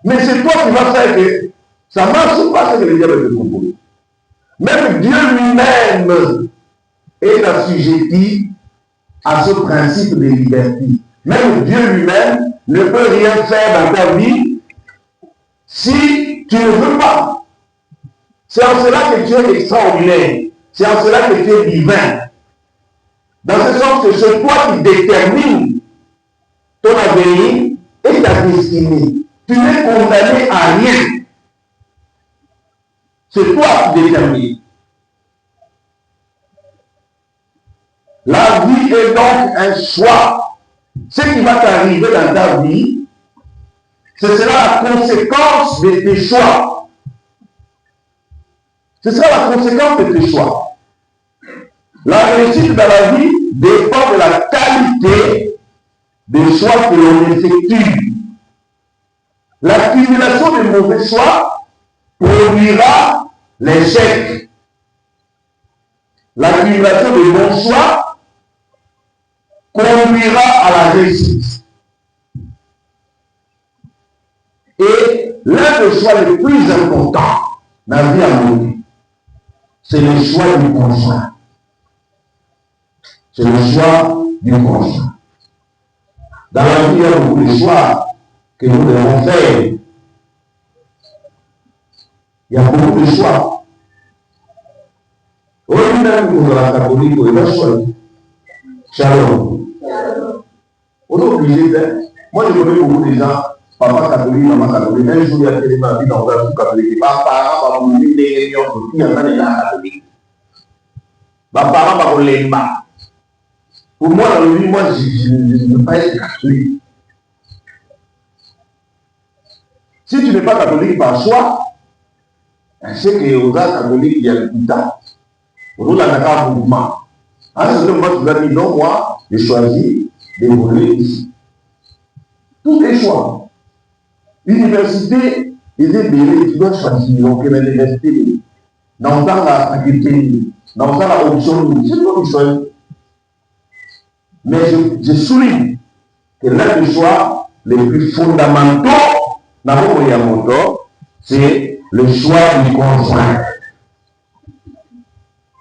Mais c'est toi qui vas faire que ça marche ou pas ce que le diable te propose. Même Dieu lui-même est assujetti à ce principe de liberté. Même Dieu lui-même ne peut rien faire dans ta vie si tu ne veux pas. C'est en cela que tu es extraordinaire. C'est en cela que tu es divin. Dans ce sens que c'est toi qui détermines ton avenir et ta destinée. Tu n'es condamné à rien. C'est toi qui détermines. La vie est donc un choix. Ce qui va t'arriver dans ta vie, ce sera la conséquence de tes choix. Ce sera la conséquence de tes choix. La réussite dans la vie dépend de la qualité des choix que l'on effectue. L'accumulation de mauvais choix produira l'échec. L'accumulation de bons choix conduira à la réussite. Et l'un des choix les plus importants dans la vie à monde, c'est le choix du conjoint. C'est le choix du conjoint. Dans la vie, il y a beaucoup de choix que nous devons faire. Il y a beaucoup de choix. Aujourd'hui, pour la catholique, il y a un choix. Shalom. On est obligé de. Moi, je connais beaucoup de gens, papa catholique, maman catholique. Un jour, il y a tellement de vie dans le catholique. Papa, papa, vous voulez des réunions, il y a des gens catholiques. Papa, papa, vous voulez pas. Pour moi, dans le vie, moi, je ne veux pas être catholique. Si tu n'es pas catholique par choix, je sais qu'aux catholiques, il y a le putain. Au là, il y a un mouvement. À un certain moment, tu vas dire, non, moi, j'ai choisi d'évoluer ici. Tous les choix. Université, ils est belé, tu dois choisir. Donc, l'université, dans la faculté, dans la option, c'est toi qui choisis. Mais je souligne que l'un des choix les plus fondamentaux dans le Yamoto, c'est le choix du conjoint.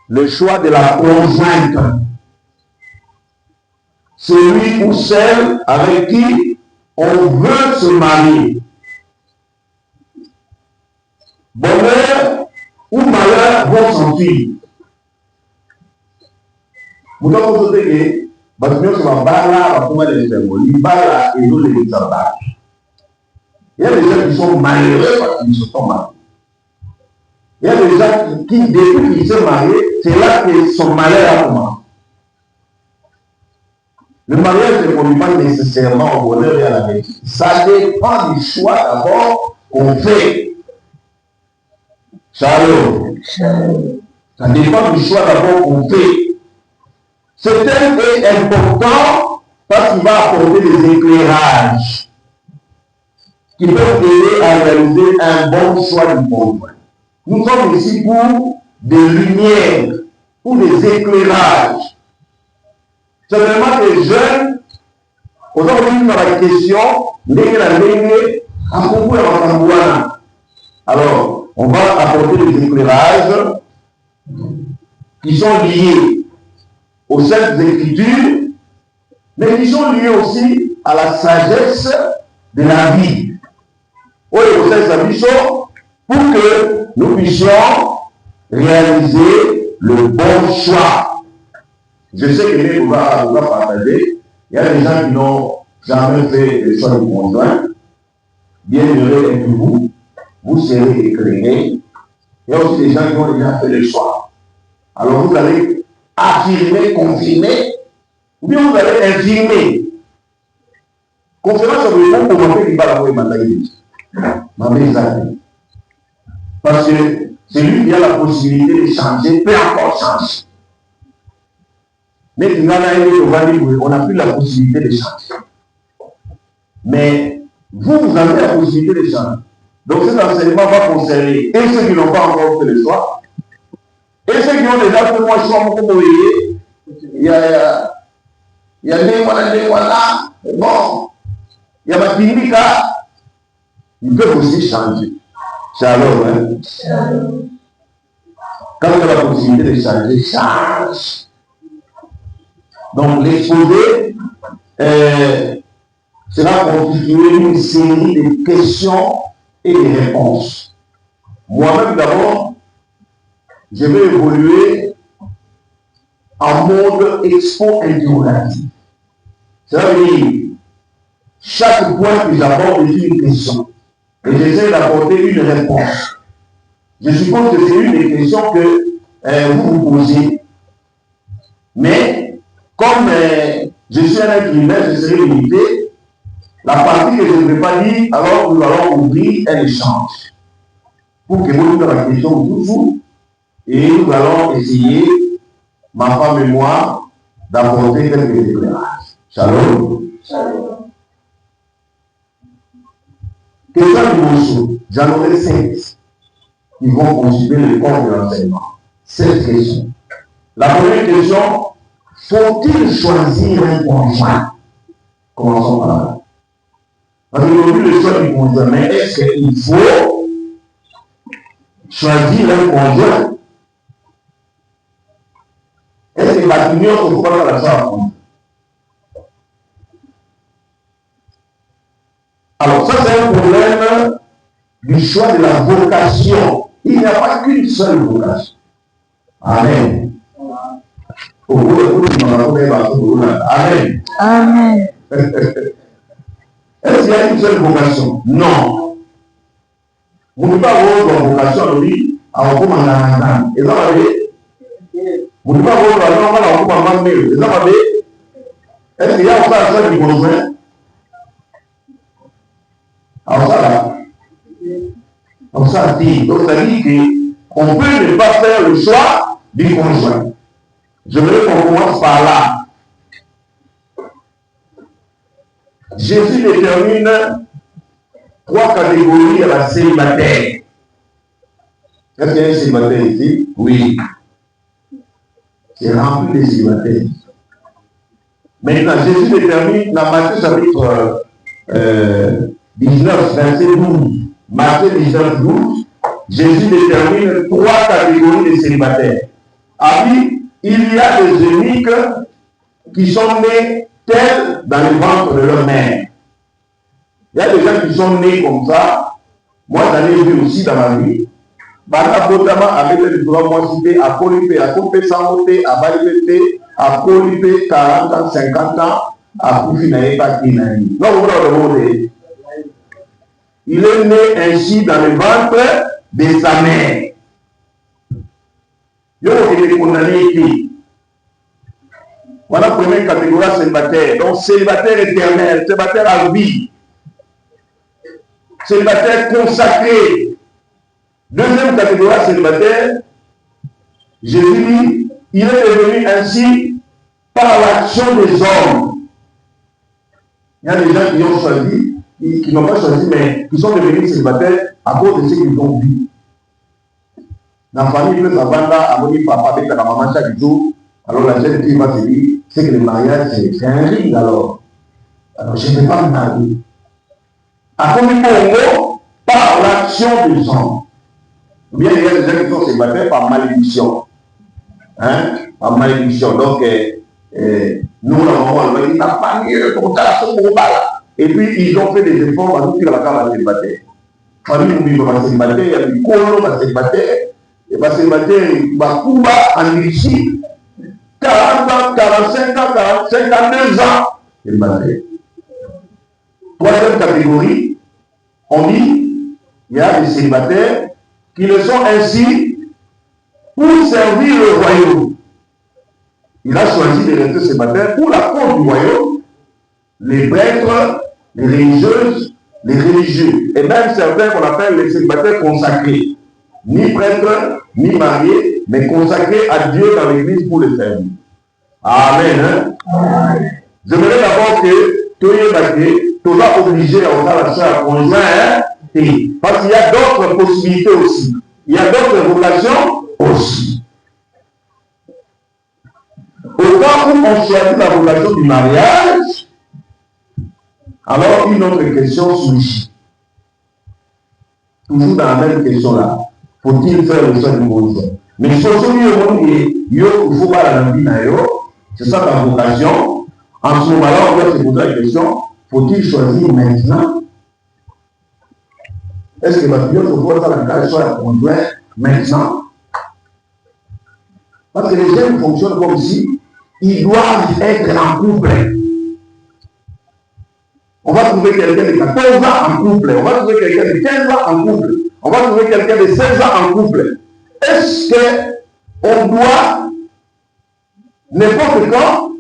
Le choix de la conjointe. Celui ou celle avec qui on veut se marier. Bonheur ou malheur vont s'enfuir. Vous devez dire parce que nous sommes là, on va les faire. Libala et nous les sabotages. Il y a des gens qui sont malheureux parce qu'ils se sont mariés. Il y a des gens qui depuis qu'ils sont mariés, c'est là que son malheur a commencé. Le mariage ne conduit pas nécessairement au bonheur et à la réussite. Ça dépend du choix d'abord qu'on fait. Shalom. Ça dépend du choix d'abord qu'on fait. Ce thème est important parce qu'il va apporter des éclairages qui peuvent aider à réaliser un bon choix du conjoint. Nous sommes ici pour des lumières, pour des éclairages. C'est vraiment des jeunes, aujourd'hui dans la question, alors, on va apporter des éclairages qui sont liés aux Saintes Écritures, mais qui sont liés aussi à la sagesse de la vie. Oui, aux Saintes pour que nous puissions réaliser le bon choix. Je sais que les va partager. Il y a des gens qui n'ont jamais fait le choix du conjoint. Bien heureux êtes-vous, vous serez éclairés. Il y a aussi des gens qui ont déjà fait le choix. Alors vous allez affirmer, confirmer, ou bien vous allez infirmer. Conférence sur le bon commenter qui va la voir parce que c'est lui qui a la possibilité de changer, peut encore changer. Mais on n'a plus la possibilité de changer. Mais vous avez la possibilité de changer. Donc cet enseignement va concerner et ceux qui n'ont pas encore fait le choix, et ceux qui ont déjà fait le choix, il y a des voilà, bon, il y a ma clinique, ils peuvent aussi changer. Shalom, hein? Shalom. Quand tu as la possibilité de changer, change. Donc, l'exposé sera constitué d'une série de questions et de réponses. Moi-même, d'abord, je vais évoluer en mode expo-interrogatif. Ça veut dire, chaque point que j'aborde est une question. Et j'essaie d'apporter une réponse. Je suppose que c'est une des questions que vous vous posez. Mais, comme je suis un être humain, je serai limité. La partie que je ne vais pas dire, alors nous allons ouvrir un échange. Pour que vous ayez la question toujours. Et nous allons essayer, ma femme et moi, d'apporter quelques éclairages. Shalom. Shalom. Question d'émotion, j'en aurai 5 qui vont constituer le corps de l'enseignement. 7 questions. La première question, faut-il choisir un conjoint? Commençons par là. Parce qu'aujourd'hui, le choix du conjoint, mais est-ce qu'il faut choisir un conjoint? Est-ce que la union ne faut pas la faire? Alors ça, c'est un problème du choix de la vocation. Il n'y a pas qu'une seule vocation. Amen. Amen. Amen. Est-ce qu'il y a une seule vocation? Non. Vous ne pouvez pas avoir une vocation, lui, à vous commander. Et ça va aller. Vous ne pouvez pas avoir une vocation à vous commander. Et ça va aller. Est-ce qu'il y a encore un seul conjoint? Alors ça là. Donc ça dit. Donc ça dit qu'on peut ne pas faire le choix du conjoint. Je veux qu'on commence par là. Jésus détermine 3 catégories à la célibataire. Est-ce qu'il y a un célibataire ici? Oui. C'est rempli de célibataires. Maintenant, Jésus détermine dans Matthieu chapitre 19, verset 12. Matthieu 19, 12. Jésus détermine 3 catégories de célibataires. Ah oui, il y a des eunuques qui sont nés tels dans le ventre de leur mère. Il y a des gens qui sont nés comme ça. Moi, j'en ai vu aussi dans ma vie. Bana Botama avec les 3 mois cités à Colipé, à Copé Samoté, à Balibé, à Colipé, 40 ans, 50 ans, à Koufinaé, Pakinaï. Non, vous voyez, il est né ainsi dans le ventre de sa mère. Il est condamné ici. Voilà la première catégorie célibataire. Donc, célibataire éternel, célibataire à vie, célibataire consacré. Deuxième catégorie célibataire, Jésus dit, il est devenu ainsi par l'action des hommes. Il y a des gens qui ont choisi, qui n'ont pas choisi, mais qui sont devenus célibataires à cause de ce qu'ils ont vu. Dans la famille, le savanda a dit papa avec la maman chaque jour. Alors la jeune fille va se dire, c'est que le mariage c'est un ring alors. Alors je ne vais pas me marier. À combien de mots par l'action des hommes. Ou bien il y a des gens qui sont célibataires par malédiction. Hein? Par malédiction. Donc, nous, la maman, elle va dire, t'as pas mieux, ton tas, son gros là. Et puis, ils ont fait des efforts à tout ce qu'il y a dans célibataire. Famille, nous vivons dans célibataire, il y a du colo dans célibataire. Et bien, célibataire, Bakuba, en Russie, 40 ans, 45 ans, 52 ans, célibataire. Troisième catégorie, on dit, il y a des célibataires qui le sont ainsi pour servir le royaume. Il a choisi de rester célibataire pour la cause du royaume, les prêtres, les religieuses, les religieux, et même certains qu'on appelle les célibataires consacrés, ni prêtres, ni mariés, mais consacrés à Dieu dans l'église pour le servir. Amen. Hein? Amen. J'aimerais d'abord que tu sois obligé à faire la chair conjoint, hein? Parce qu'il y a d'autres possibilités aussi. Il y a d'autres vocations aussi. Au cas où on choisit la vocation du mariage, alors une autre question surgit. toujours dans la même question là. Faut-il faire le soin du monde? Mais ce il faut pas la vie, c'est ça ta vocation. En ce moment-là, on doit se poser la question, faut-il choisir maintenant? Est-ce que ma fille doit faire la case soit la conjointe maintenant? Parce que les jeunes fonctionnent comme si ils doivent être en couple. On va trouver quelqu'un de 14 ans en couple, on va trouver quelqu'un de 15 ans en couple, on va trouver quelqu'un de 16 ans en couple. Est-ce qu'on doit, n'importe quand,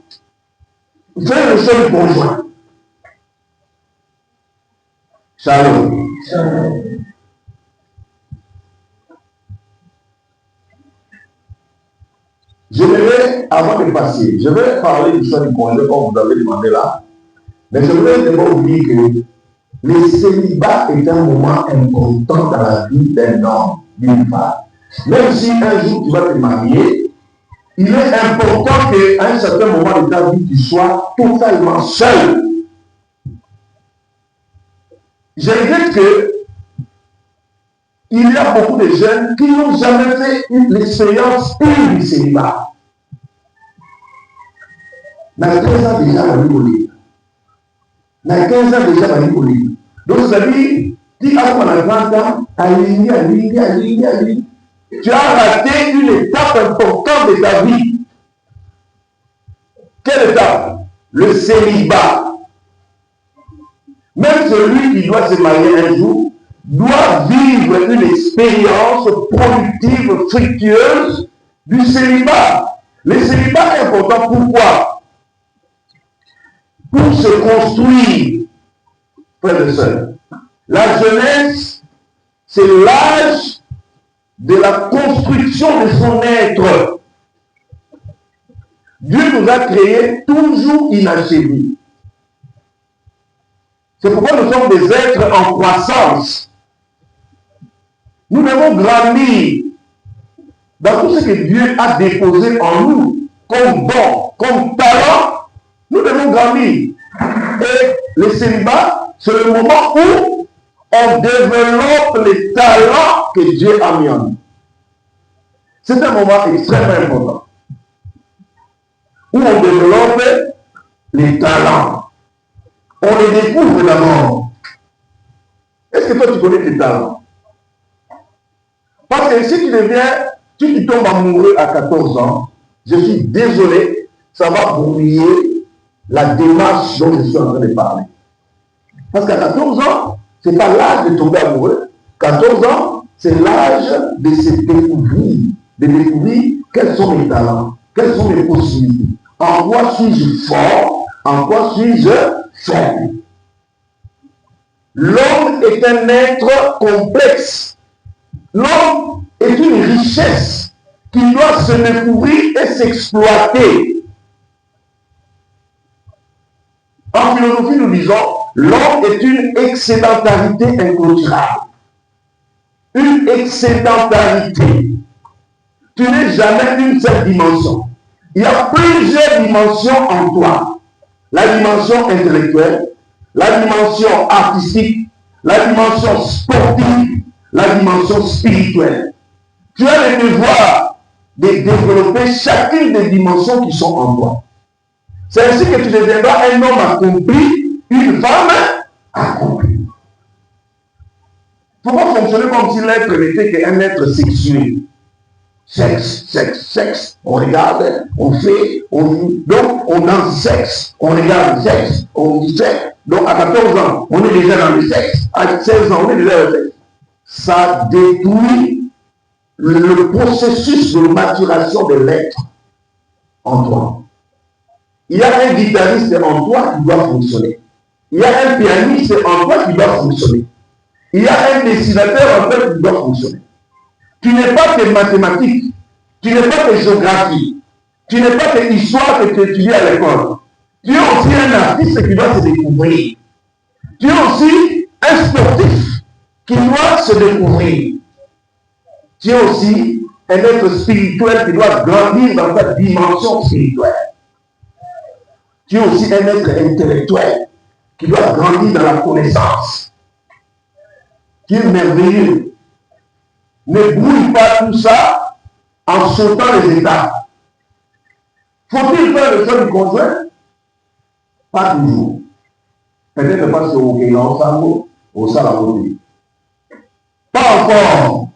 faire le seul conjoint? Shalom. Je vais, avant de passer, je vais parler du choix du conjoint comme vous avez demandé là. Mais je voudrais d'abord vous dire que le célibat est un moment important dans la vie d'un homme, d'une femme. Même si un jour tu vas te marier, il est important qu'à un certain moment de ta vie, tu sois totalement seul. Je regrette que il y a beaucoup de jeunes qui n'ont jamais fait l'expérience du célibat. Dans 13 ans déjà, on va lui dans 15 ans déjà, on va lui. Donc, ça veut dire, tu as pendant 30 ans, aligné. Tu as raté une étape importante de ta vie. Quelle étape? Le célibat. Même celui qui doit se marier un jour doit vivre une expérience productive, fructueuse du célibat. Le célibat est important. Pourquoi? Pour se construire, frères et sœurs. La jeunesse, c'est l'âge de la construction de son être. Dieu nous a créés toujours inachevés. C'est pourquoi nous sommes des êtres en croissance. Nous devons grandir dans tout ce que Dieu a déposé en nous, comme don, comme talent. Nous devons grandir. Et le célibat, c'est le moment où on développe les talents que Dieu a mis en nous. C'est un moment extrêmement important. Où on développe les talents. On les découvre d'abord. Est-ce que toi tu connais tes talents? Parce que si tu tombes amoureux à 14 ans, je suis désolé, ça va brouiller la démarche dont je suis en train de parler. Parce qu'à 14 ans, ce n'est pas l'âge de tomber amoureux. 14 ans, c'est l'âge de se découvrir, de découvrir quels sont mes talents, quelles sont mes possibilités. En quoi suis-je fort, en quoi suis-je faible. L'homme est un être complexe. L'homme est une richesse qui doit se découvrir et s'exploiter. En philosophie, nous disons, l'homme est une excédentarité inclôturable. Une excédentarité. Tu n'es jamais une seule dimension. Il y a plusieurs dimensions en toi. La dimension intellectuelle, la dimension artistique, la dimension sportive, la dimension spirituelle. Tu as le devoir de développer chacune des dimensions qui sont en toi. C'est ainsi que tu deviendras un homme accompli, une femme accomplie. Il ne faut pas fonctionner comme si l'être n'était qu'un être sexuel. Sexe, on regarde, on fait, donc on danse sexe, on regarde sexe, on dit sexe. Donc à 14 ans, on est déjà dans le sexe. À 16 ans, on est déjà dans le sexe. Ça détruit le processus de maturation de l'être en toi. Il y a un guitariste en toi qui doit fonctionner. Il y a un pianiste en toi qui doit fonctionner. Il y a un dessinateur en toi qui doit fonctionner. Tu n'es pas que mathématiques, tu n'es pas que géographie, tu n'es pas que histoire que tu étudies à l'école. Tu es aussi un artiste qui doit se découvrir. Tu es aussi un sportif qui doit se découvrir. Tu es aussi un être spirituel qui doit grandir dans sa dimension spirituelle. Tu es aussi un être intellectuel qui doit grandir dans la connaissance. qui est merveilleux. Ne brouille pas tout ça en sautant les étapes. Faut-il faire le choix du conjoint? Pas toujours. Peut-être parce qu'au Kélan, au Salamoté. Pas encore.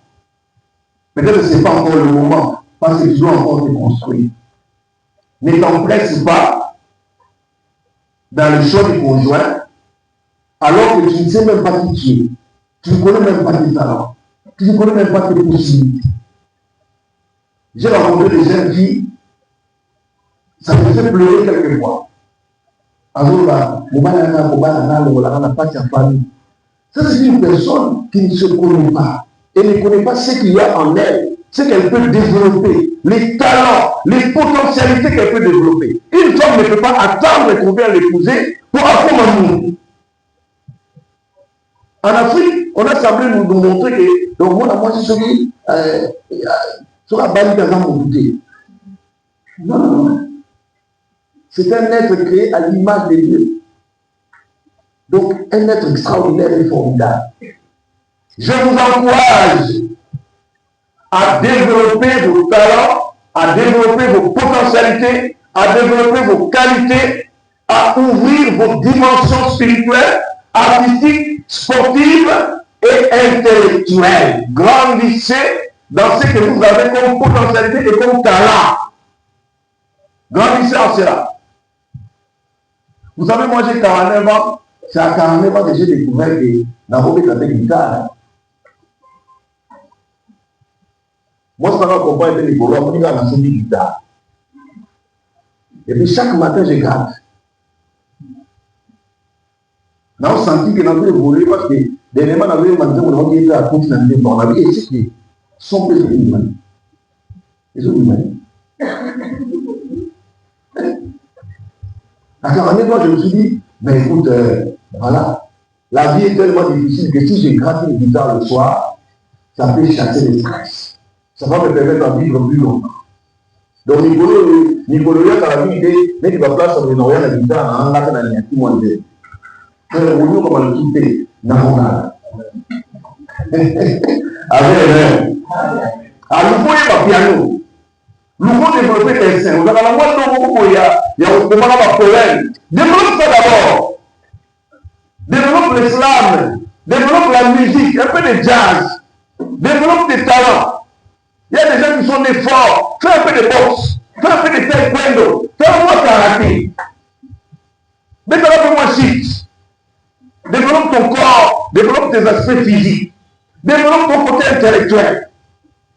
Peut-être que ce n'est pas encore le moment, parce que tu dois encore te construire. Ne t'empresse pas dans le choix du conjoint, alors que tu ne sais même pas qui tu es. Tu ne connais même pas tes talents. Tu ne connais même pas tes possibilités. J'ai rencontré des gens qui, ça me fait pleurer quelquefois. Alors, ça, c'est une personne qui ne se connaît pas et ne connaît pas ce qu'il y a en elle, ce qu'elle peut développer, les talents, les potentialités qu'elle peut développer. Une femme ne peut pas attendre qu'on vienne l'épouser pour apprendre l'amour. En Afrique, on a semblé nous montrer que donc moi je suis sur la base d'un amour. Non, non, non. C'est un être créé à l'image de Dieu. Donc, un être extraordinaire et formidable. Je vous encourage à développer vos talents, à développer vos potentialités, à développer vos qualités, à ouvrir vos dimensions spirituelles, artistiques, sportives et intellectuelles. Grandissez dans ce que vous avez comme potentialité et comme talent. Grandissez en cela. Vous savez, moi j'ai 49 ans. C'est à 49 ans que j'ai découvert que Nairobi est avec guitare. Moi, c'est pas qu'on parle de Nicolas, on dit à la guitare. Et puis chaque matin, je garde. Nous avons senti que nous avons évolué parce que dernièrement, nous avons demandé on a été à côté de nous. On avait essayé que son père est humain. Ils sont humains. À 49 ans, je me suis dit, mais écoute, voilà, la vie est tellement difficile que si j'ai gratté une guitare le soir, ça peut chasser les stress. Ça va me permettre de vivre plus longtemps. Donc, Nicolas, quand la vie est, mais il va placer sur la guitare, on a un petit moins de. On va le quitter dans mon âme. Avec alors, vous voyez le piano. Nous devons développer les seins. Vous avez la moitié de beaucoup, il y a au moment de problème. Développe ça d'abord. Développe l'islam. Développe la musique, un peu de jazz. Développe tes talents. Il y a des gens qui sont nés forts. Fais un peu de boxe. Fais un peu de taekwondo. Fais un peu de karaté. Développe-moi shit. Développe ton corps. Développe tes aspects physiques. Développe ton côté intellectuel.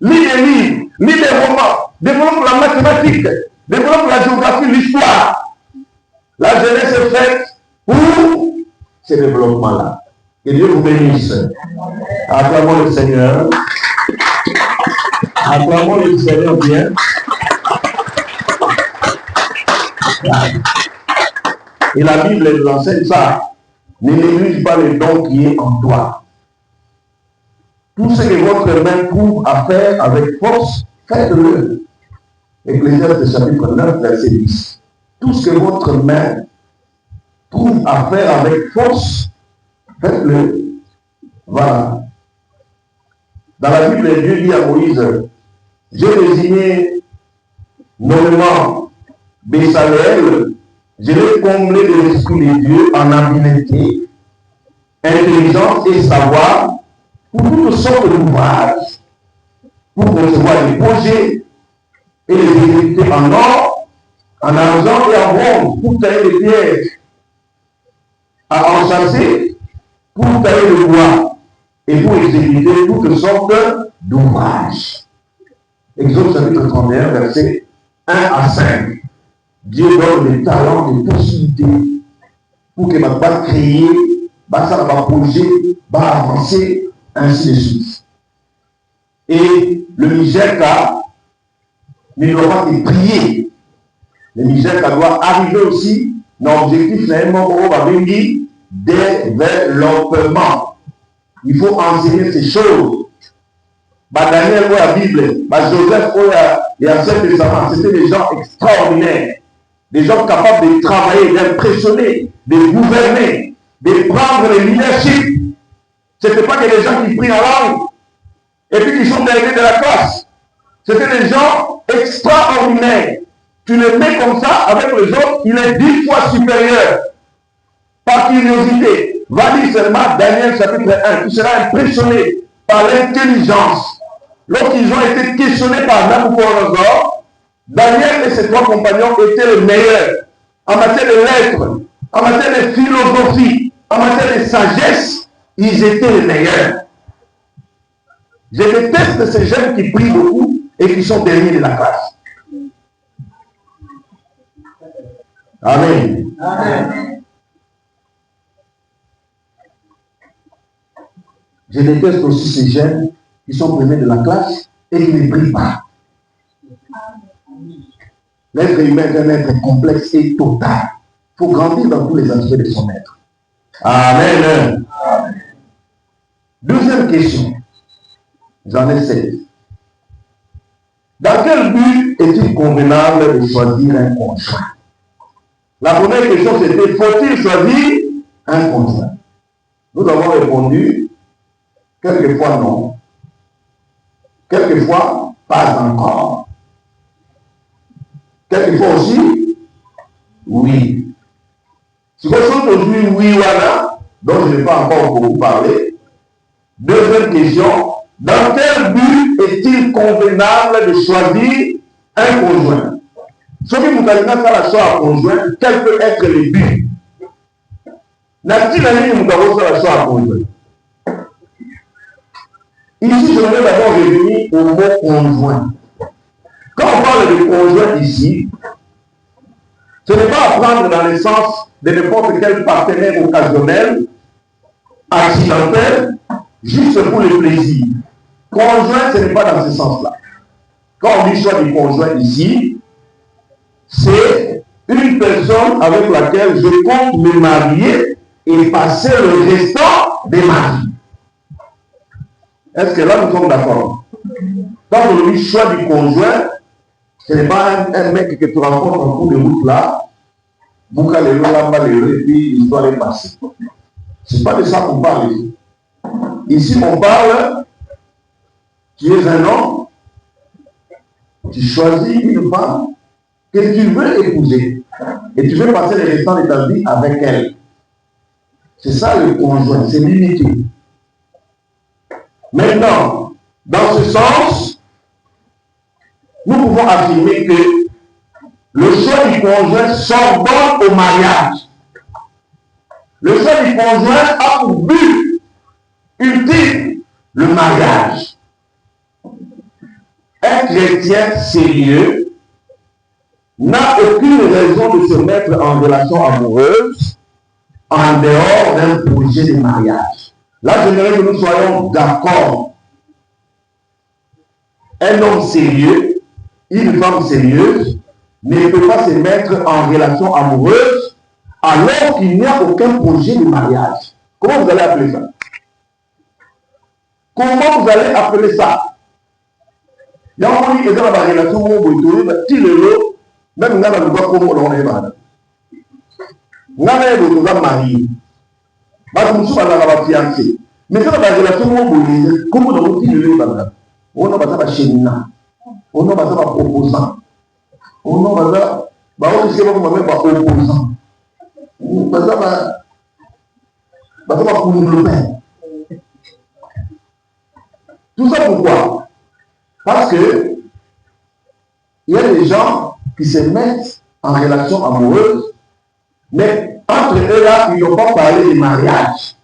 Lis des livres. Lis des romans. Développe la mathématique, développe la géographie, l'histoire. La jeunesse est faite pour ce développement-là. Que Dieu vous bénisse. Acclamons le Seigneur. Acclamons le Seigneur bien. Et la Bible nous enseigne ça. Ne néglige pas le don qui est en toi. Tout ce que votre main trouve à faire avec force, faites-le. Ecclésiaste chapitre 9, verset 10. Tout ce que votre main trouve à faire avec force, faites-le. Voilà. Dans la Bible, Dieu dit à Moïse, j'ai désigné nommément Bessalel, je l'ai comblé de l'esprit de Dieu en habileté, intelligence et savoir pour toutes sortes d'ouvrages, pour concevoir des projets et les exécuter en or, en argent et en bronze, pour tailler des pierres à enchasser, pour tailler le bois et pour exécuter toutes sortes d'ouvrages. Exode chapitre 31, versets 1 à 5. Dieu donne des talents, des possibilités pour que ma base créée, ça va projet, va avancer, ainsi de suite. Et le Mijeka ne doit pas te prier. Le Mijeka doit arriver aussi dans l'objectif finalement au Babingi, développement. Il faut enseigner ces choses. Daniel, la Bible, Joseph, et Ancien Testament, c'était des gens extraordinaires. Des gens capables de travailler, d'impressionner, de gouverner, de prendre le leadership. Ce n'était pas que des gens qui prient en langue et puis qui sont derrière de la classe. C'était des gens extraordinaires. Tu le mets comme ça avec les autres, il est 10 fois supérieur. Par curiosité, va lire seulement Daniel chapitre 1. Tu seras impressionné par l'intelligence. Lorsqu'ils ont été questionnés par Nabucodonosor, Daniel et ses 3 compagnons étaient les meilleurs en matière de lettres, en matière de philosophie, en matière de sagesse. Ils étaient les meilleurs. Je déteste ces jeunes qui prient beaucoup et qui sont derniers de la classe. Amen. Amen. Je déteste aussi ces jeunes qui sont premiers de la classe et qui ne prient pas. L'être humain est un être complexe et total. Il faut grandir dans tous les aspects de son être. Amen. Amen. Deuxième question. J'en ai 16. Dans quel but est-il convenable de choisir un conjoint? La première question c'était, faut-il choisir un conjoint? Nous avons répondu, quelquefois non. Quelquefois, pas encore. Quelquefois aussi, oui. Si vous êtes aujourd'hui oui, voilà, donc je n'ai pas encore beaucoup parlé. Deuxième question, dans quel but est-il convenable de choisir un conjoint? Ce qui vous avez fait la choix à conjoint, quel peut être le but? N'a-t-il un ligne nous avons fait la choix à conjoint? Ici, je voudrais d'abord revenir au mot conjoint. Quand on parle de conjoint ici, ce n'est pas à prendre dans le sens de n'importe quel partenaire occasionnel, accidentel, juste pour le plaisir. Conjoint, ce n'est pas dans ce sens-là. Quand on dit choix du conjoint ici, c'est une personne avec laquelle je compte me marier et passer le restant de ma vie. Est-ce que là nous sommes d'accord? Quand on dit choix du conjoint, ce n'est pas un mec que tu rencontres en cours de route là, et puis l'histoire est passée. Ce n'est pas de ça qu'on parle ici. Ici, on parle, tu es un homme, tu choisis une femme que tu veux épouser et tu veux passer le restant de ta vie avec elle. C'est ça le conjoint, c'est l'unité. Maintenant, dans ce sens, nous pouvons affirmer que le choix du conjoint s'ordonne au mariage. Le choix du conjoint a pour but ultime le mariage. Un chrétien sérieux n'a aucune raison de se mettre en relation amoureuse en dehors d'un projet de mariage. Là, j'aimerais que nous soyons d'accord. Un homme sérieux, une femme sérieuse, ne peut pas se mettre en relation amoureuse alors qu'il n'y a aucun projet de mariage. Comment vous allez appeler ça? Comment vous allez appeler ça? Il y a un moment qui est dans la relation où vous même dans le droit comme on est marié. Nous sommes mariés. Nous sommes fiancés. Mais dans la relation où vous êtes, comment vous êtes on a pas chénina. On a pas opposant. On a pas opposant. Tout ça pourquoi? Parce que il y a des gens qui se mettent en relation amoureuse, mais entre eux là, ils n'ont pas parlé de mariage.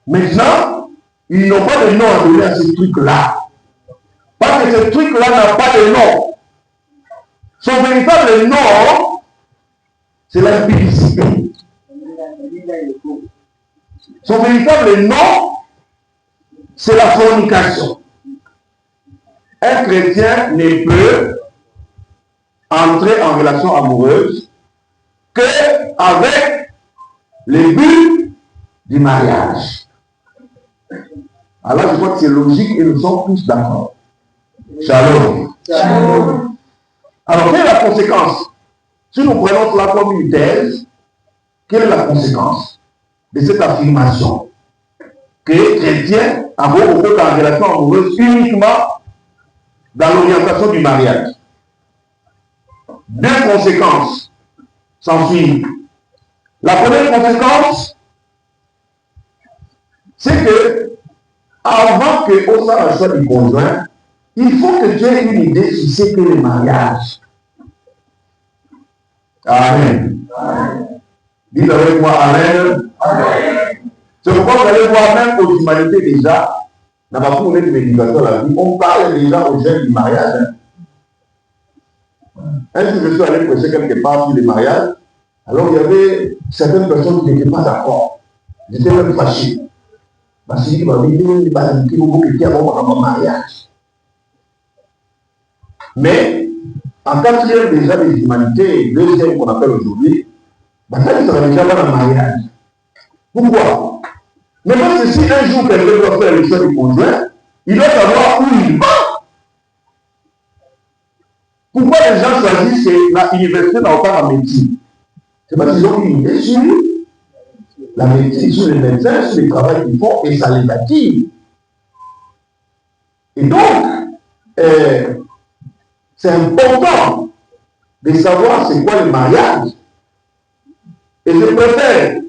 Maintenant, ils n'ont pas de nom à donner à ce truc-là. Parce que ce truc-là n'a pas de nom. Son véritable nom, c'est l'impudicité. Son véritable nom, c'est la fornication. Un chrétien ne peut entrer en relation amoureuse qu'avec le but du mariage. Alors je crois que c'est logique et nous sommes tous d'accord. Shalom. Shalom. Alors quelle est la conséquence? Si nous prenons cela comme une thèse, quelle est la conséquence de cette affirmation? que chrétiens avons beaucoup en relation amoureuse uniquement dans l'orientation du mariage. Deux conséquences s'ensuivent. La première conséquence, c'est que avant qu'on soit le choix du conjoint, il faut que tu aies une idée sur ce que le mariage. Amen. Amen. Dites avec moi, Amen. Amen. C'est pourquoi vous allez voir même aux humanités déjà, dans ma pour l'éducation la vie, on parle déjà aux jeunes du mariage. Un jour, je suis allé prêcher quelque part sur le mariage, alors il y avait certaines personnes qui n'étaient pas d'accord. J'étais même fâché. Parce qu'il m'a dit qu'il va indiquer beaucoup de gens avant un mariage. Mais, en quatrième déjà des humanités, deuxième qu'on appelle aujourd'hui, ça va déjà avoir un mariage. Pourquoi? Mais parce que si un jour quelqu'un doit faire le choix du conjoint, il doit savoir où il va. Pourquoi les gens choisissent que l'université n'a pas la médecine? C'est parce qu'ils ont une idée sur la médecine, sur les médecins, sur le travail qu'ils font, et ça les attire. Et donc, c'est important de savoir c'est quoi le mariage. Et je préfère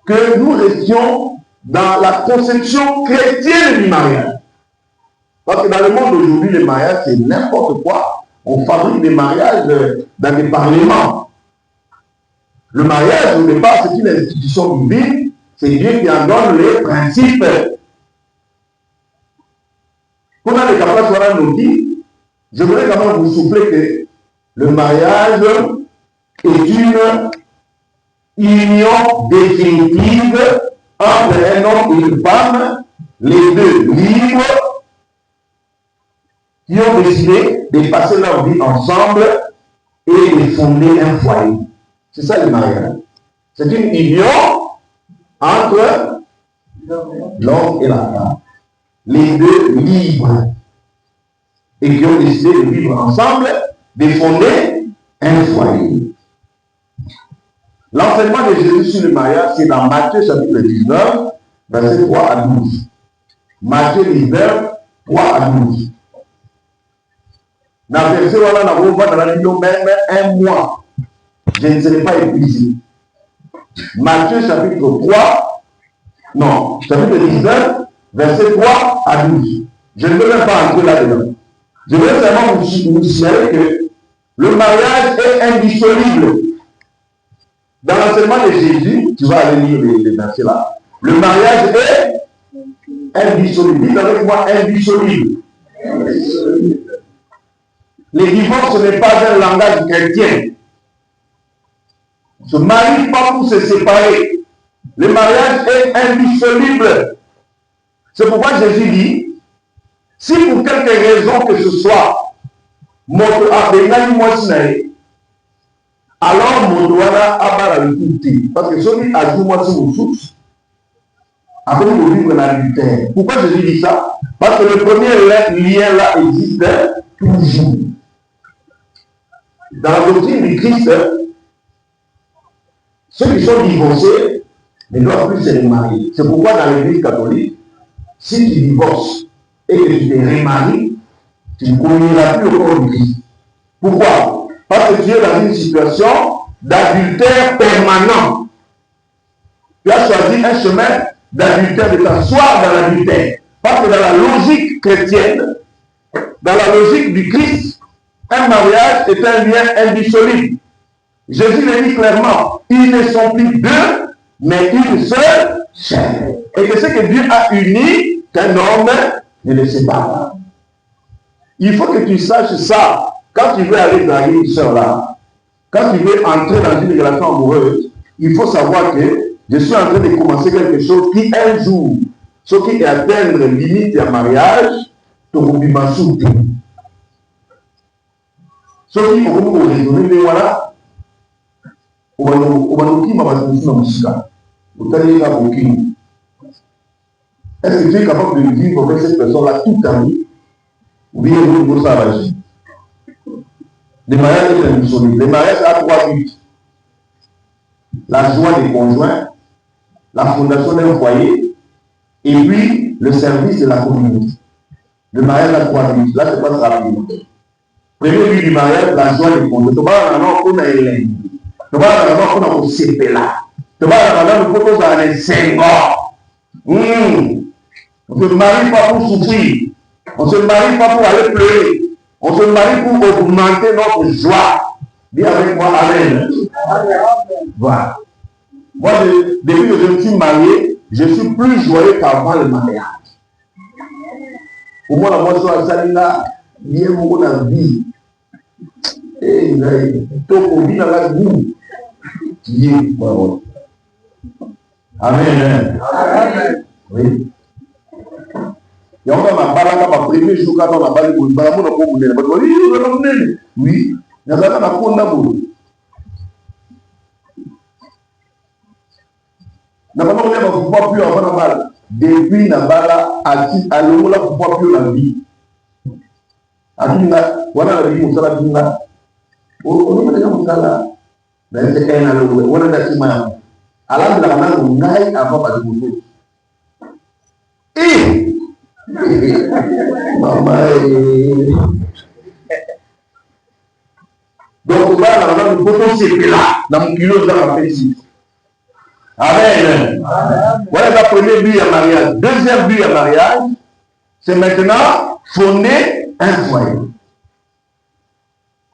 que nous restions dans la conception chrétienne du mariage. Parce que dans le monde d'aujourd'hui, le mariage, c'est n'importe quoi. On fabrique des mariages dans des parlements. Le mariage, au départ, c'est une institution divine. C'est Dieu qui en donne les principes. Pour dans les capables de nous dire, je voudrais quand même vous souffler que le mariage est une union définitive entre un homme et une femme, les deux libres, qui ont décidé de passer leur vie ensemble et de fonder un foyer. C'est ça le mariage. C'est une union entre l'homme et la femme. Les deux libres. Et qui ont décidé de vivre ensemble, de fonder un foyer. L'enseignement de Jésus sur le mariage, c'est dans Matthieu chapitre 19, versets 3 à 12. Matthieu 19, 3 à 12. Dans le verset, on a dans la Bible même un mois. Je ne serai pas épuisé. Matthieu chapitre 3, non, chapitre 19, verset 3 à 12. Je ne veux même pas entrer là-dedans. Je veux seulement vous signaler que le mariage est indissoluble. Dans l'enseignement de Jésus, tu vas aller lire les versets là. Le mariage est indissoluble. Dites avec moi, indissoluble. Le divorce, ce n'est pas un langage chrétien. On ne se marie pas pour se séparer. Le mariage est indissoluble. C'est pourquoi Jésus dit, si pour quelque raison que ce soit, alors mon doigt a l'écouter. Parce que celui a dit moi sur vos sources. Après vous vivre l'adultère. Pourquoi Jésus dit ça? Parce que le premier lien là existe toujours. Dans la doctrine du Christ, ceux qui sont divorcés ne doivent plus se remarier. C'est pourquoi dans l'Église catholique, si tu divorces et que tu te remaries, tu ne communiras plus au corps du Christ. Pourquoi? Parce que tu es dans une situation d'adultère permanent. Tu as choisi un chemin d'adultère, de t'asseoir dans l'adultère. Parce que dans la logique chrétienne, dans la logique du Christ, un mariage est un lien indissoluble. Jésus le dit clairement, ils ne sont plus deux, mais une seule chair. Et que ce que Dieu a uni, qu'un homme ne le sépare pas. Il faut que tu saches ça. Quand tu veux aller draguer une soeur là, quand tu veux entrer dans une relation amoureuse, il faut savoir que je suis en train de commencer quelque chose qui un jour, ce qui est atteindre limite à mariage, tu vas souter. Ce qui est pour raisonner, mais voilà, on va nous dire, est-ce que tu es capable de vivre avec cette personne-là toute ta vie? Ou bien vous ça va agir? Le mariage est indissoluble. Le mariage a trois buts. La joie des conjoints, la fondation d'un foyer Et puis, le service de la communauté. Le mariage a 3 buts. Là, c'est pas rapidement. Premier but du mariage, la joie des conjoints. Tu vas avoir un Hélène. Tu vas avoir un CPLA. Tu vas avoir un photo dans les 5 ans. On ne se marie pas pour souffrir. On ne se marie pas pour aller pleurer. On se marie pour augmenter notre joie. Dis avec moi, amen. Voilà. Moi, depuis que je me suis marié, je suis plus joyeux qu'avant le mariage. Pour moi, la moisson, ça là, il y a beaucoup de vie. Et il y a tout vie dans la goût. Amen. Amen. Oui. Il y a encore ma balade, ma premier jour quand on a balé pour une balade, on a beaucoup de monde. Oui, il y a un peu de monde. Na pas on va pouvoir plus avant la balle. Depuis la balle à l'eau là pouvoir plus la vie. Akinga wana la vie musala kinga. On ne peut pas musala. Mais c'est quand même l'eau. On a des chemins. Alors la main on gagne avant pas de bouger. Eh maman. Donc on va la main de photo c'est là dans mon kilo dans la petite. Amen. Voilà le premier but à mariage. Deuxième but à mariage, c'est maintenant fonder un foyer.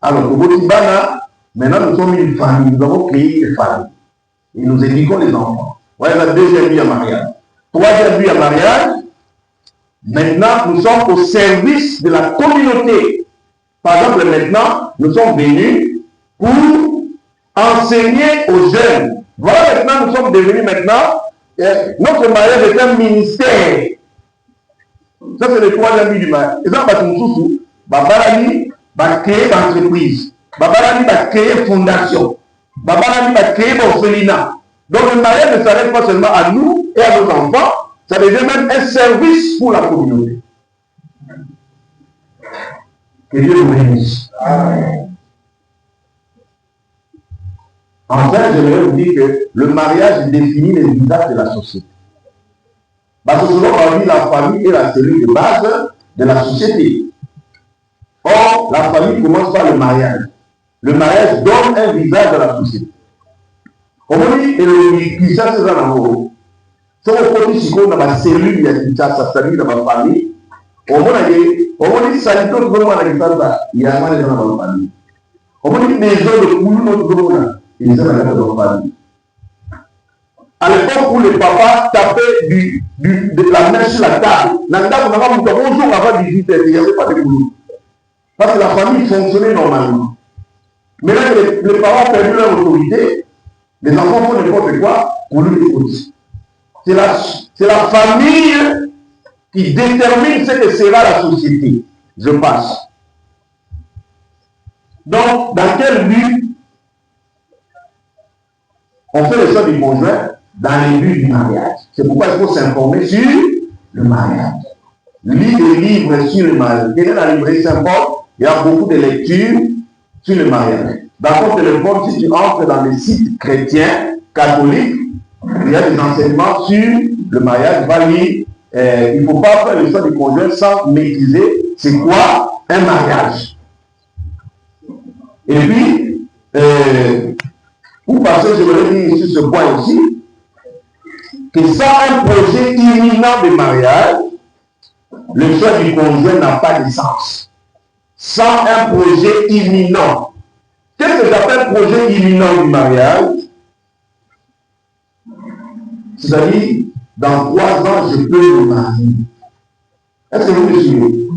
Alors, au Botibana, maintenant nous sommes une famille, nous avons créé une famille. Et nous éduquons les enfants. Voilà le deuxième but à mariage. Troisième but à mariage, maintenant nous sommes au service de la communauté. Par exemple, maintenant, nous sommes venus pour enseigner aux jeunes. Voilà, maintenant, nous sommes devenus notre mariage est un ministère. Ça, c'est le troisième but du mariage. Et ça, Babalani va créer d'entreprise. Babalani va créer fondation. Babalani va créer orphelinat. Donc, le mariage ne s'arrête pas seulement à nous et à nos enfants, ça devient même un service pour la communauté. Que Dieu nous bénisse. Amen. Enfin, j'aimerais vous dire que le mariage définit les visages de la société. Parce que selon la vie, la famille est la cellule de base de la société. Or, la famille commence par le mariage. Le mariage donne un visage à la société. On dit que le Kinshasa, c'est un amour. Si on dit que on a ma cellule, il y a Kinshasa, cellule dans ma famille. On dit que ça dit que il y a un dans ma famille. On dit que les gens de Koulou, notre famille. À l'époque où les papas tapaient de la main sur la table, bonjour avant 18 h, il n'y avait pas de boulot. Parce que la famille fonctionnait normalement. Maintenant que les parents ont perdu leur autorité, les enfants font n'importe quoi pour lui écouter. C'est la famille qui détermine ce que sera la société. Je passe. Donc, dans quel but on fait le choix du conjoint dans les buts du mariage. C'est pourquoi il faut s'informer sur le mariage. Lire des livres sur le mariage. Quelle est la librairie Saint-Paul? Il y a beaucoup de lectures sur le mariage. Dans ton téléphone, si tu entres dans les sites chrétiens, catholiques, il y a des enseignements sur le mariage. Va lire. Il ne faut pas faire le choix du conjoint sans maîtriser c'est quoi un mariage. Et puis, pour passer, je voudrais dire sur ce point aussi, que sans un projet imminent de mariage, le choix du conjoint n'a pas de sens. Sans un projet imminent. Qu'est-ce que j'appelle projet imminent du mariage? C'est-à-dire, dans 3 ans, je peux me marier. Est-ce que vous me suivez?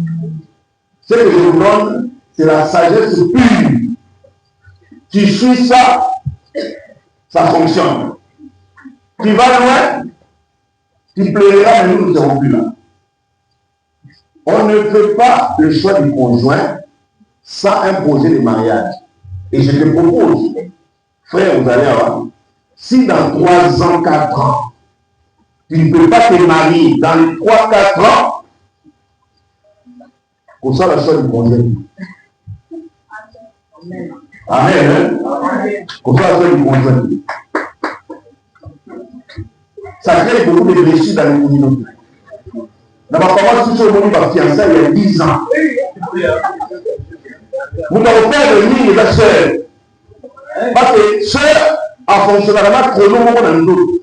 Ce que je vous donne, c'est la sagesse pure. Tu suis ça, ça fonctionne. Tu vas loin, tu pleureras, mais nous ne serons plus là. On ne fait pas le choix du conjoint sans un projet de mariage. Et je te propose, frère, vous allez avoir, si dans 3 ans, 4 ans, tu ne peux pas te marier dans les 3-4 ans, qu'on soit le choix du conjoint. Amen. Qu'on soit le choix du conjoint. Ça crée beaucoup de blessures dans les communautés. Dans ma parole, si je suis ma fiancée il y a 10 ans. Vous n'avez pas de ligne de soeur. Parce que soeur a fonctionnellement chrono dans nous.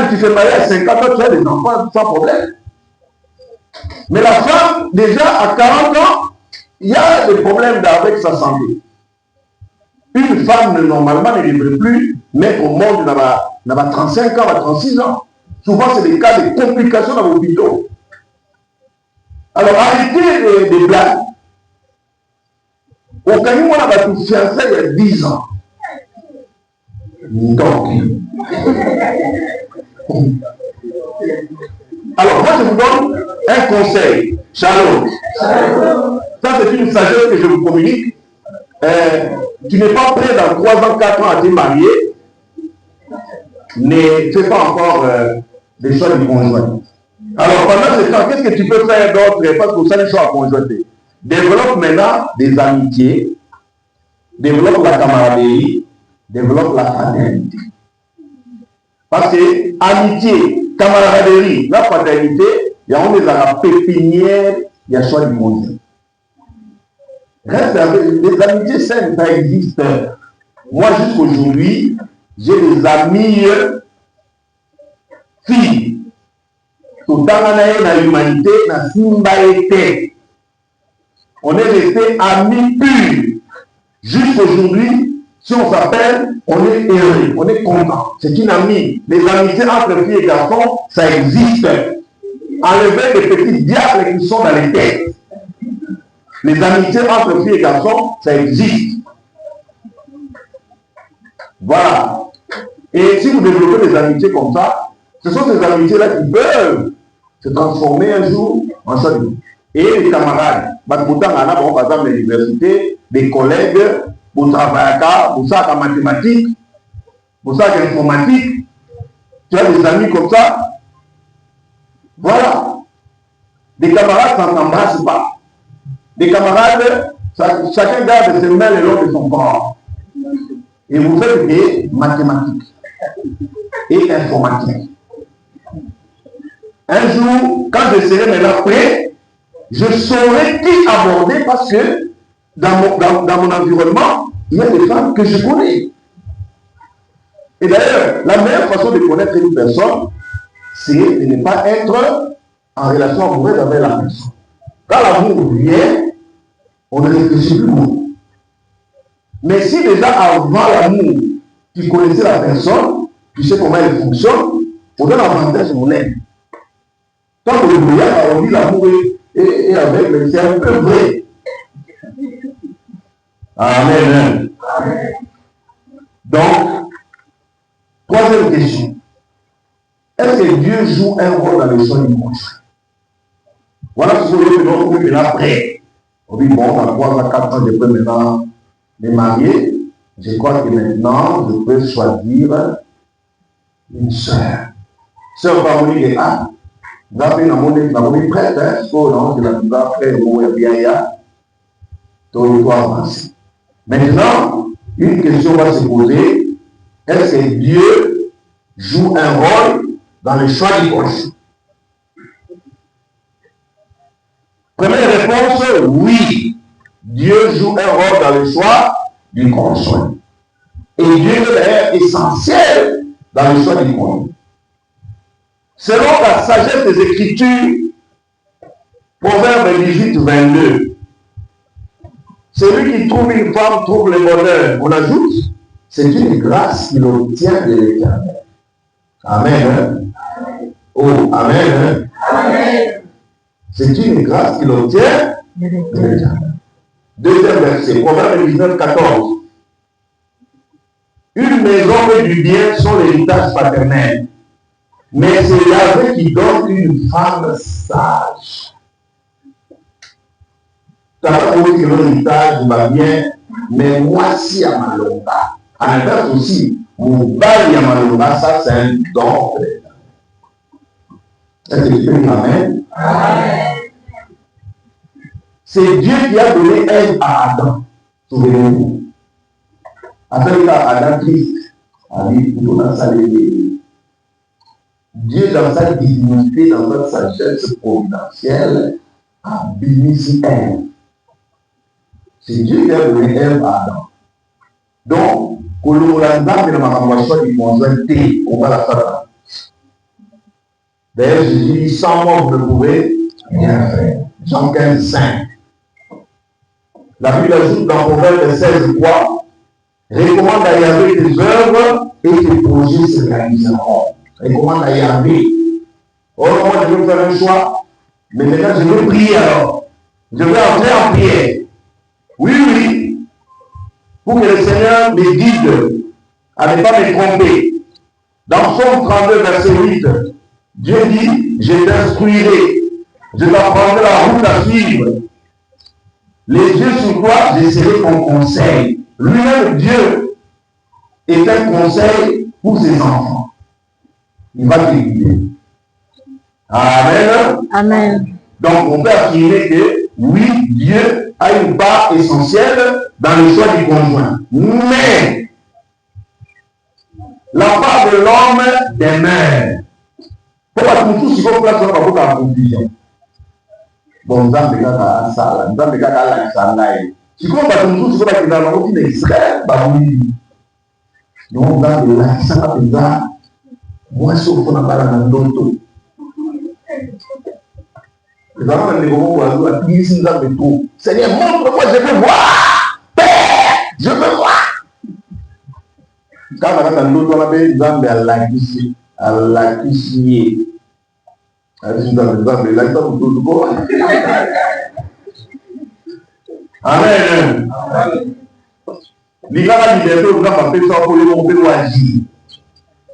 Tu fais marier à 50 ans, tu as des enfants sans problème. Mais la femme, déjà à 40 ans, il y a des problèmes avec sa santé. Une femme, normalement, ne devrait plus mettre au monde dans 35 ans, dans 36 ans. Souvent, c'est des cas de complications dans l'hôpital. Alors, arrêtez les blagues. Au cas où on a tout fiancé il y a 10 ans. Donc, alors, moi, je vous donne un conseil. Shalom. Ça, c'est une sagesse que je vous communique. Tu n'es pas prêt dans 3 ans, 4 ans à te marier. Ne fais pas encore des choix du conjoint. Alors, pendant ce temps, qu'est-ce que tu peux faire d'autre? Parce que ça, les choix à conjointer. Développe maintenant des amitiés. Développe la camaraderie. Développe la fraternité. Parce que amitié, camaraderie, la fraternité, il y a des pépinières, il y a choix du conjoint. Reste avec les amitiés saines, ça existe. Moi, jusqu'aujourd'hui, j'ai des amis filles. Tout dans l'humanité, dans Simba était. On est resté amis purs. Jusqu'aujourd'hui, si on s'appelle, on est heureux, on est content. C'est une amie. Les amitiés entre filles et garçons, ça existe. Enlevez les petits diables qui sont dans les têtes. Les amitiés entre filles et garçons, ça existe. Voilà. Et si vous développez des amitiés comme ça, ce sont ces amitiés-là qui peuvent se transformer un jour en chose. Et les camarades, par exemple l'université, des collègues, pour travailler, pour ça, en mathématiques, pour ça, en informatique, tu as des amis comme ça. Voilà. Des camarades, ça ne s'embrasse pas. Des camarades, chacun garde ses mains le long de son corps. Et vous faites des mathématiques et informatiques. Un jour, quand je serai maintenant prêt, je saurai qui aborder parce que dans mon environnement, il y a des femmes que je connais. Et d'ailleurs, la meilleure façon de connaître une personne, c'est de ne pas être en relation amoureuse avec la personne. Quand l'amour vient, on ne réfléchit plus beaucoup. Mais si déjà avant l'amour, tu connaissais la personne, tu sais comment elle fonctionne, on donne avantage au lait. Quand le brouillard, on dit l'amour est avec, mais c'est un peu vrai. Amen. Amen. Donc, troisième question. Est-ce que Dieu joue un rôle dans le choix du conjoint? Voilà ce que je veux dire après. On dit, bon, dans 3 à 4 ans, je peux maintenant me marier. Je crois que maintenant, je peux choisir une sœur. Sœur parmi les âmes. Vous avez une prête, hein? Non, je la dis après, vous voyez bien, donc il faut avancer. Maintenant, une question va se poser. Est-ce que Dieu joue un rôle dans le choix du conjoint? Première réponse, oui. Dieu joue un rôle dans le choix du conjoint. Et Dieu est d'ailleurs essentiel dans le choix du conjoint. Selon la sagesse des Écritures, Proverbe 18, 22, celui qui trouve une femme trouve le bonheur. On ajoute, c'est une grâce qu'il obtient de l'Éternel. Amen. Oh, amen. Amen. C'est une grâce qu'il obtient de l'Éternel. Deuxième verset, Proverbe 19, 14. Une maison et du bien sont l'héritage paternel. Mais c'est Yahvé qui donne une femme sage. Tu n'as pas compris que l'héritage va bien, mais moi si à ma longa. À l'inverse aussi, mon bail à ma longa, ça c'est un don. Est-ce que tu peux dire amen? Amen. C'est Dieu qui a donné Ève à Adam. Souvenez-vous. Après, il a Adam Christ. A dit, pour nous, ça les Dieu, dans sa divinité, dans sa sagesse providentielle, a béni elle. C'est Dieu qui a donné Ève à Adam. Donc, pour le Hollanda, mais dans ma formation, il conjoint T, on va la faire. D'ailleurs, Jésus dit, sans moi, vous ne pouvez rien faire. Jean 15, 5. La Bible ajoute dans Proverbe 16, 3, recommande à Yahvé tes œuvres et tes projets se réaliseront. Recommande à Yahvé. Oh, moi, je veux faire un choix, mais maintenant, je veux prier alors. Je veux entrer en prière. Oui, oui, pour que le Seigneur me guide à ne pas me tromper. Dans Psaume 32, verset 8, Dieu dit, je t'instruirai, je t'apprendrai la route à suivre. Les yeux sur toi, je serai ton conseil. Lui-même, Dieu, est un conseil pour ses enfants. Il va te guider. Amen. Amen. Donc, on peut affirmer que, oui, Dieu a une part essentielle dans le choix du conjoint. Mais, la part de l'homme demeure. Pourquoi tout ce qu'on place dans la confusion? Bon, nous avons des gars à ça, nous avons des gars à la sangaï. Si on va tout ce qu'on va dans la route d'Israël, bah oui. Nous avons des gars ça va déjà. Moi, sauf qu'on a pas la ndoto. Les enfants de l'Église vont à tous les ans de tout. Seigneur, montre-moi, je veux voir. Père, je veux voir. Quand on a un ndoto, on a des gens à la kissier. Amen.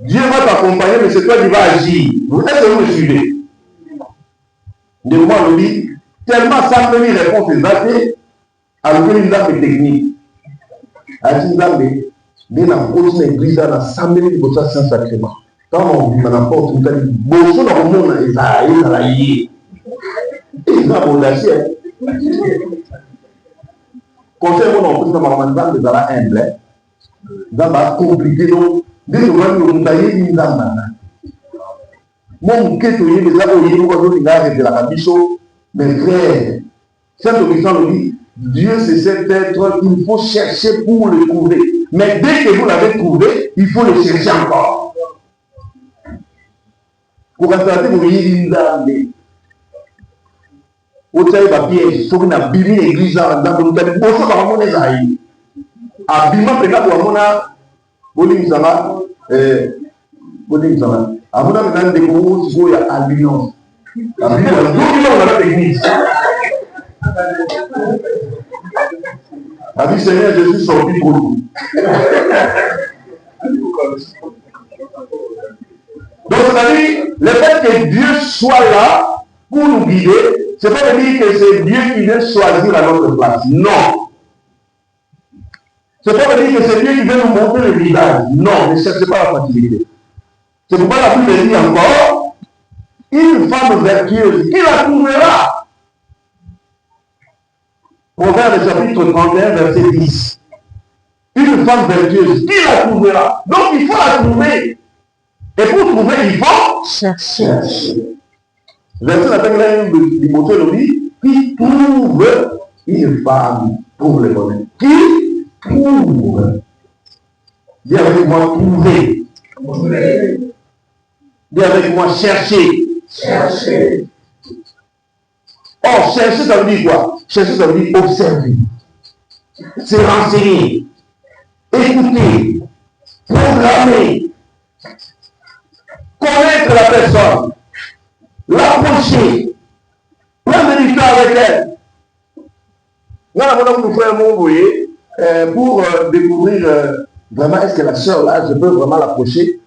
Dieu va t'accompagner, mais c'est toi qui vas agir. Vous êtes que vous me suivez. De moi, on dit, tellement ça peut lui répondre aux athées, alors que nous avons des techniques. Alors nous avons des approches d'église dans l'assemblée de votre Saint-Sacrement. Quand on dit n'importe où, on dit, bon, dans le monde, ils ont lié. Ils ont audacieux. Conseil, on peut dans la maman, ils ont la humble. Ils ont compliqué. Dès que vous avez une dame, mon quête, vous avez la cabicho, mais frère, cette question nous dit, Dieu c'est cet être qu'il faut chercher pour le trouver. Mais dès que vous l'avez trouvé, il faut le chercher encore. Pour constater que vous avez une dame, vous avez un piège, vous avez abîmé l'église dans le temps, vous avez abîmé Boli Mzama, Amuna maintenant des gros il y a albinos. Albinos, nous on a l'église. A dit Seigneur, je suis sorti pour vous. Donc on a dit, le fait que Dieu soit là pour nous guider, c'est pas de dire que c'est Dieu qui vient choisir à notre place. Non. C'est pas dire que c'est Dieu qui veut nous montrer le visage. Non, ne cherchez pas la facilité. C'est pourquoi la Bible dit encore, une femme vertueuse, qui la trouvera? Proverbe chapitre 31, verset 10. Une femme vertueuse, qui la trouvera? Donc il faut la trouver. Et pour trouver, il faut chercher. Verset la Bible du Timothée nous dit, qui trouve une femme pour le bonheur. Qui trouve. Dis avec moi trouver. Dis avec moi chercher. Chercher. Oh, chercher, ça veut dire quoi? Chercher, ça veut dire observer. Se renseigner. Écouter. Programmer. Connaître la personne. L'approcher. Prendre du temps avec elle. Là, nous frères, vous voyez. Pour découvrir vraiment est-ce que la sœur là, je peux vraiment l'approcher.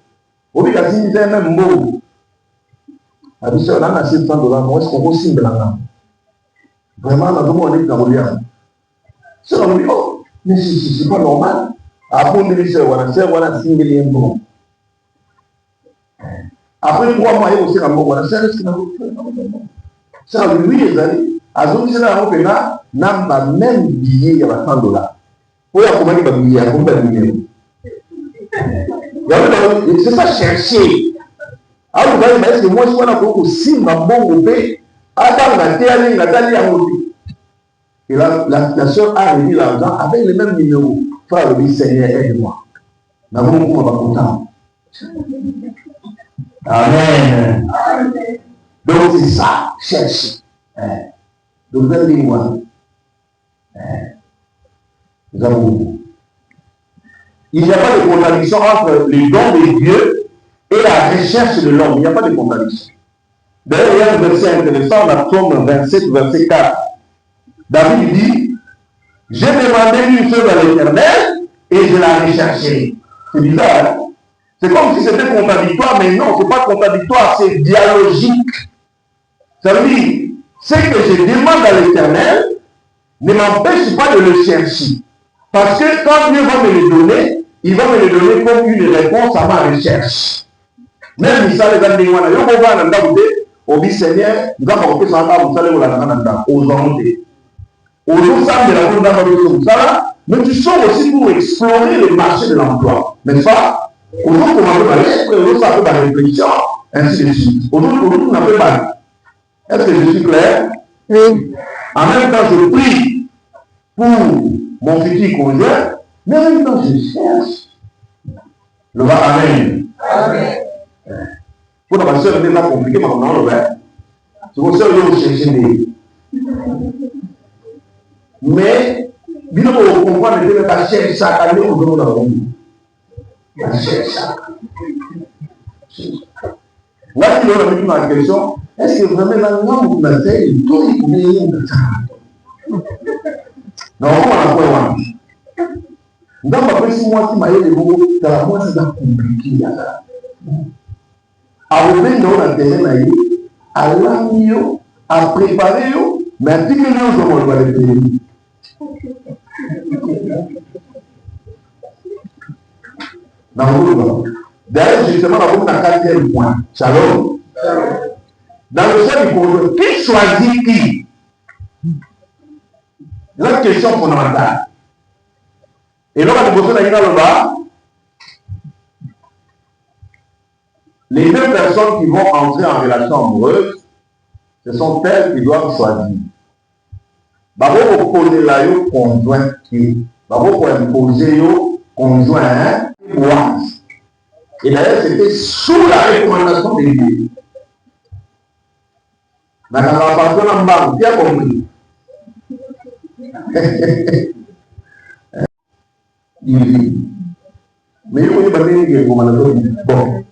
Au lieu d'être dit même mot. La vie sœur là, on a $700, moi est-ce qu'on peut signer là? Vraiment, on a demandé dans le lien. C'est on dit, oh, mais c'est pas normal. Après, on dit, sœur, on a signé bon. Après 3 mois, il y a aussi un bon. Sœur, est-ce qu'il a ça, oui, les amis. À ce moment-là, on a même billet, il y a $100. C'est ça chercher. Alors, vous voyez, est-ce que moi, je suis aussi ma bonne paix. Et la soeur a remis l'argent avec le même numéro. Frère, le Seigneur, aide-moi. Nous avons beaucoup de content. Amen. Donc, c'est ça, cherche. Donc, vous avez moi. Nous avons beaucoup. Il n'y a pas de contradiction entre les dons de Dieu et la recherche de l'homme. Il n'y a pas de contradiction. D'ailleurs, il y a un verset intéressant dans Psaume 27, verset 4. David dit, j'ai demandé une chose à l'Éternel et je la rechercherai. C'est bizarre, hein? C'est comme si c'était contradictoire, mais non, ce n'est pas contradictoire, c'est dialogique. Ça veut dire, ce que je demande à l'Éternel ne m'empêche pas de le chercher. Parce que quand Dieu va me le donner, il va me le donner comme une réponse à ma recherche. Même si ça les a dit, au dit Seigneur, nous avons fait ça, vous allez vous la demander aux hommes. Mais tu sors aussi pour explorer le marché de l'emploi, n'est-ce pas? Aujourd'hui, on a fait aujourd'hui, ça fait la réflexion, ainsi de suite. Aujourd'hui, on a fait mal. Est-ce que je suis clair? Oui. En même temps, je prie pour mon futur conjoint, mais en même temps, je cherche. Le va Amen. Amen. Pour la soeur, c'est pas compliqué, mais on a le verre. C'est pour ça que vous cherchez des. Mais, bien qu'on comprenne que la cherche chaque année, on demande à l'homme. La cherche chaque année. Là, il y a une question, est-ce que vraiment la langue vous la tête, tout est bien de ça? Non, on va la voir. Dans ma personne, moi qui m'a dit, dans la moi, c'est compliqué. À vous mettre dans la terrain, à l'amieux, à préparer, mais à 10 millions de monde va les payer. D'ailleurs, justement, on a un quatrième point. Shalom. Dans le choix du conjoint, qui choisit qui? C'est une question fondamentale. Et là, on a besoin d'aller dans le bas. Les deux personnes qui vont entrer en relation amoureuse, ce sont elles qui doivent choisir. D'abord, vous posez la conjoint qui. D'abord, vous imposez conjoint moi. Et d'ailleurs, c'était sous la recommandation de Dieu. Dans la partie en bas, vous avez compris. Il dit. Mais il faut que vous ayez une recommandation. Bon.